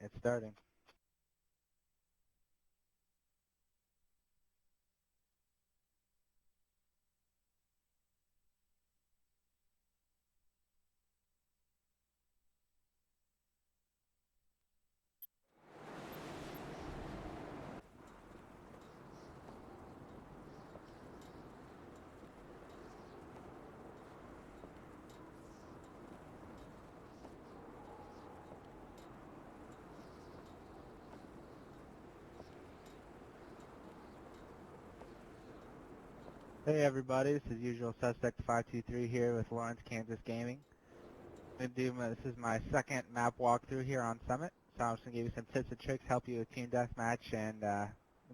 It's starting. Hey everybody, this is UsualSUSPECT523 here with Lawrence, Kansas Gaming. This is my second map walkthrough here on Summit, so I'm just going to give you some tips and tricks, help you with Team Deathmatch, and a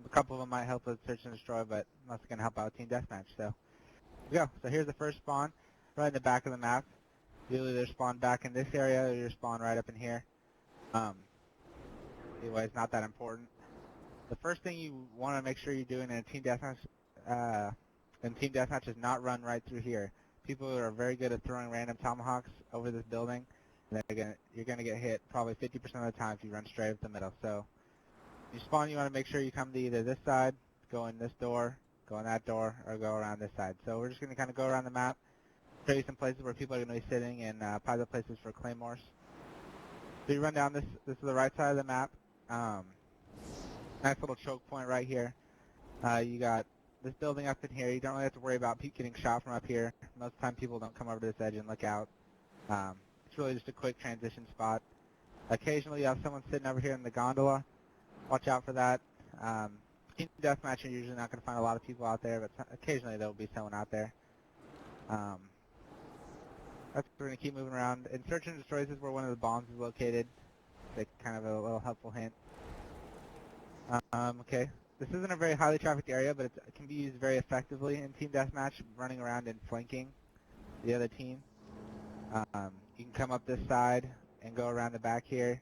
couple of them might help with Search and Destroy, but mostly going to help out with Team Deathmatch. So, here we go. So here's the first spawn, right in the back of the map. You'll either spawn back in this area or you spawn right up in here. Anyway, it's not that important. The first thing you want to make sure you're doing in a Team Deathmatch is not run right through here. People are very good at throwing random tomahawks over this building. And you're gonna get hit probably 50% of the time if you run straight up the middle. So, you spawn, you want to make sure you come to either this side, go in this door, go in that door, or go around this side. So we're just gonna kind of go around the map, show you some places where people are gonna be sitting, and pilot places for claymores. So you run down this is the right side of the map. Nice little choke point right here. You got this building up in here. You don't really have to worry about getting shot from up here. Most of the time people don't come over to this edge and look out. It's really just a quick transition spot. Occasionally you have someone sitting over here in the gondola. Watch out for that. Team Deathmatch, you're usually not going to find a lot of people out there, but occasionally there will be someone out there. We're going to keep moving around. In Search and Destroy, this is where one of the bombs is located. It's kind of a little helpful hint. Okay. This isn't a very highly trafficked area, but it can be used very effectively in Team Deathmatch, running around and flanking the other team. You can come up this side and go around the back here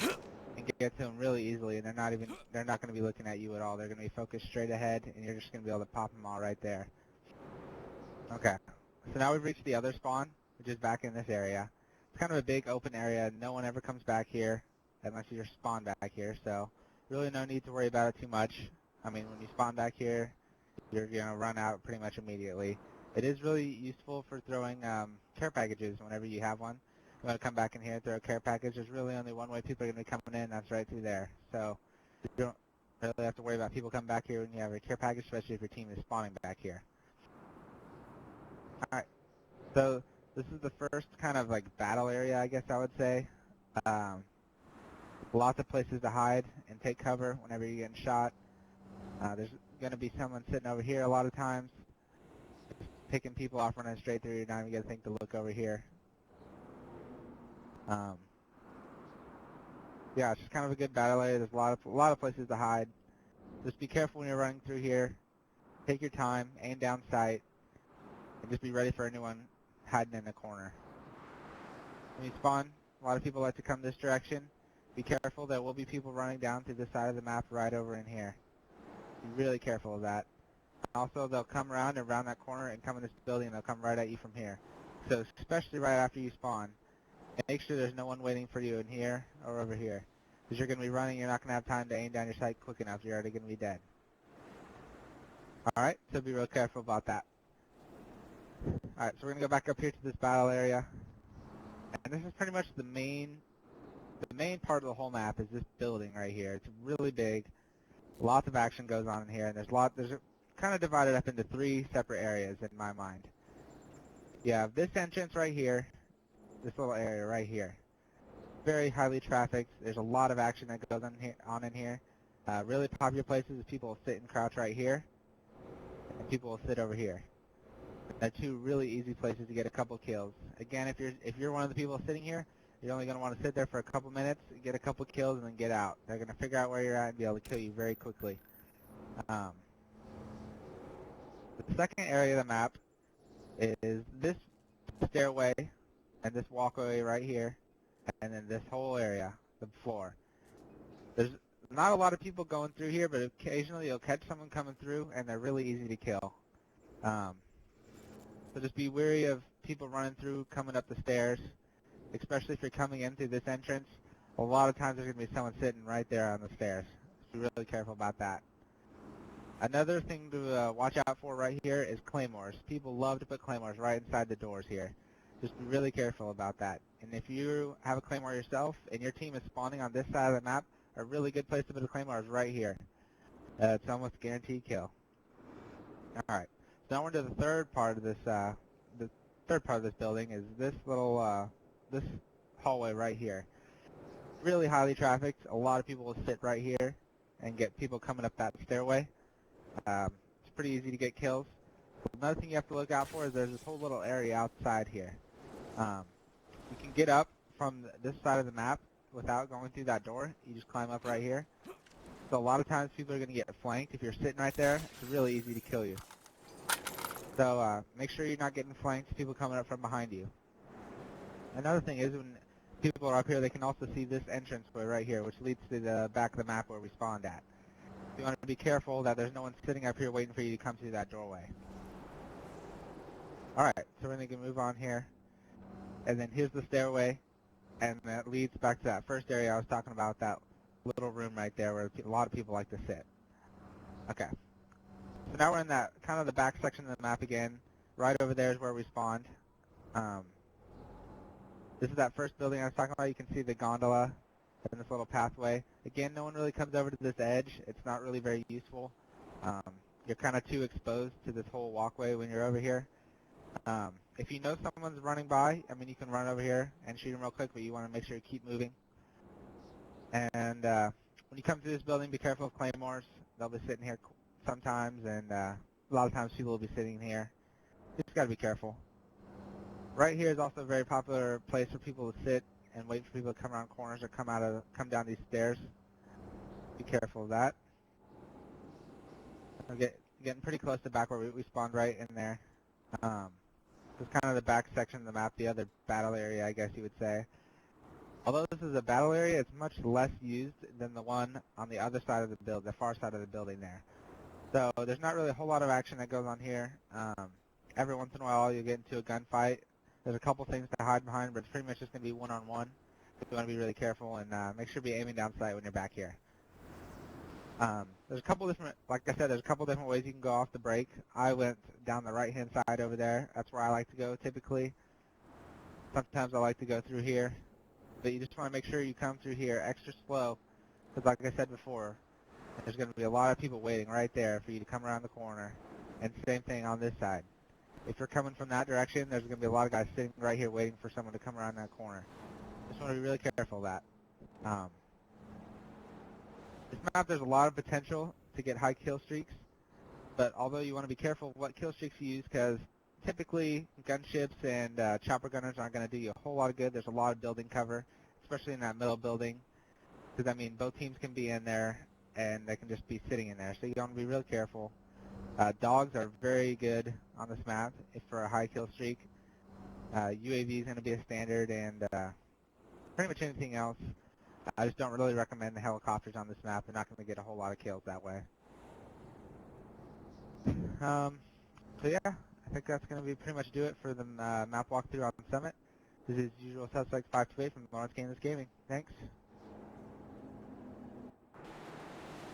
and get to them really easily, and they're not going to be looking at you at all. They're going to be focused straight ahead, and you're just going to be able to pop them all right there. Okay. So now we've reached the other spawn, which is back in this area. It's kind of a big open area. No one ever comes back here unless you spawn back here, so really no need to worry about it too much. I mean, when you spawn back here, you're going to run out pretty much immediately. It is really useful for throwing care packages whenever you have one. You want to come back in here and throw a care package. There's really only one way people are going to be coming in, that's right through there. So you don't really have to worry about people coming back here when you have a care package, especially if your team is spawning back here. Alright, so this is the first kind of like battle area, I guess I would say. Lots of places to hide and take cover whenever you're getting shot. There's going to be someone sitting over here a lot of times, picking people off, running straight through. You're not even going to think to look over here. Yeah, it's just kind of a good battle area. There's a lot of places to hide. Just be careful when you're running through here. Take your time, aim down sight, and just be ready for anyone hiding in the corner. When you spawn, a lot of people like to come this direction. Be careful, there will be people running down through this side of the map right over in here. Be really careful of that. Also, they'll come around and around that corner and come in this building, and they'll come right at you from here. So especially right after you spawn, make sure there's no one waiting for you in here or over here. Because you're going to be running, you're not going to have time to aim down your sight quick enough. You're already going to be dead. Alright, so be real careful about that. Alright, so we're going to go back up here to this battle area. And this is pretty much the main part of the whole map is this building right here. It's really big. Lots of action goes on in here, and there's kind of divided up into 3 separate areas in my mind. You have this entrance right here, this little area right here. Very highly trafficked. There's a lot of action that goes on in here. Really popular places is people will sit and crouch right here, and people will sit over here. They're 2 really easy places to get a couple kills. Again, if you're one of the people sitting here, you're only going to want to sit there for a couple minutes, get a couple kills, and then get out. They're going to figure out where you're at and be able to kill you very quickly. The second area of the map is this stairway and this walkway right here, and then this whole area, the floor. There's not a lot of people going through here, but occasionally you'll catch someone coming through, and they're really easy to kill. So just be wary of people running through, coming up the stairs, especially if you're coming in through this entrance. a lot of times there's going to be someone sitting right there on the stairs. So be really careful about that. Another thing to watch out for right here is claymores. People love to put claymores right inside the doors here. Just be really careful about that. And if you have a claymore yourself and your team is spawning on this side of the map, a really good place to put a claymore is right here. It's almost a guaranteed kill. Alright, so now we're to the third part of this building is this little, this hallway right here. Really highly trafficked. A lot of people will sit right here and get people coming up that stairway. It's pretty easy to get kills. Another thing you have to look out for is there's this whole little area outside here. You can get up from this side of the map without going through that door. You just climb up right here. So a lot of times people are going to get flanked. If you're sitting right there, it's really easy to kill you. So make sure you're not getting flanked, people coming up from behind you. Another thing is when people are up here, they can also see this entranceway right here, which leads to the back of the map where we spawned at. You want to be careful that there's no one sitting up here waiting for you to come through that doorway. Alright, so we're going to move on here. And then here's the stairway, and that leads back to that first area I was talking about, that little room right there where a lot of people like to sit. Okay. So now we're in that kind of the back section of the map again. Right over there is where we spawned. This is that first building I was talking about. You can see the gondola and this little pathway. Again, no one really comes over to this edge. It's not really very useful. You're kind of too exposed to this whole walkway when you're over here. If you know someone's running by, I mean, you can run over here and shoot them real quick, but you want to make sure you keep moving. And when you come through this building, be careful of claymores. They'll be sitting here sometimes, and a lot of times people will be sitting here. You just got to be careful. Right here is also a very popular place for people to sit and wait for people to come around corners or come down these stairs. Be careful of that. We're getting pretty close to back where we spawned right in there. This is kind of the back section of the map, the other battle area, I guess you would say. Although this is a battle area, it's much less used than the one on the other side of the build, the far side of the building there. So there's not really a whole lot of action that goes on here. Every once in a while you'll get into a gunfight. There's a couple things to hide behind, but it's pretty much just going to be one-on-one. So you want to be really careful and make sure to be aiming down sight when you're back here. There's a couple different, like I said, there's a couple different ways you can go off the break. I went down the right-hand side over there. That's where I like to go typically. Sometimes I like to go through here. But you just want to make sure you come through here extra slow, because like I said before, there's going to be a lot of people waiting right there for you to come around the corner. And same thing on this side. If you're coming from that direction, there's going to be a lot of guys sitting right here waiting for someone to come around that corner. Just want to be really careful of that. This map, there's a lot of potential to get high kill streaks, but although you want to be careful of what kill streaks you use, because typically gunships and chopper gunners aren't going to do you a whole lot of good. There's a lot of building cover, especially in that middle building, because I mean both teams can be in there and they can just be sitting in there, so you want to be real careful. Dogs are very good on this map if for a high kill streak. UAV is going to be a standard, and pretty much anything else. I just don't really recommend the helicopters on this map. They're not going to get a whole lot of kills that way. So yeah, I think that's going to be pretty much do it for the map walkthrough on Summit. This is UsualSUSPECT523 from Lawrence Gaming. Thanks.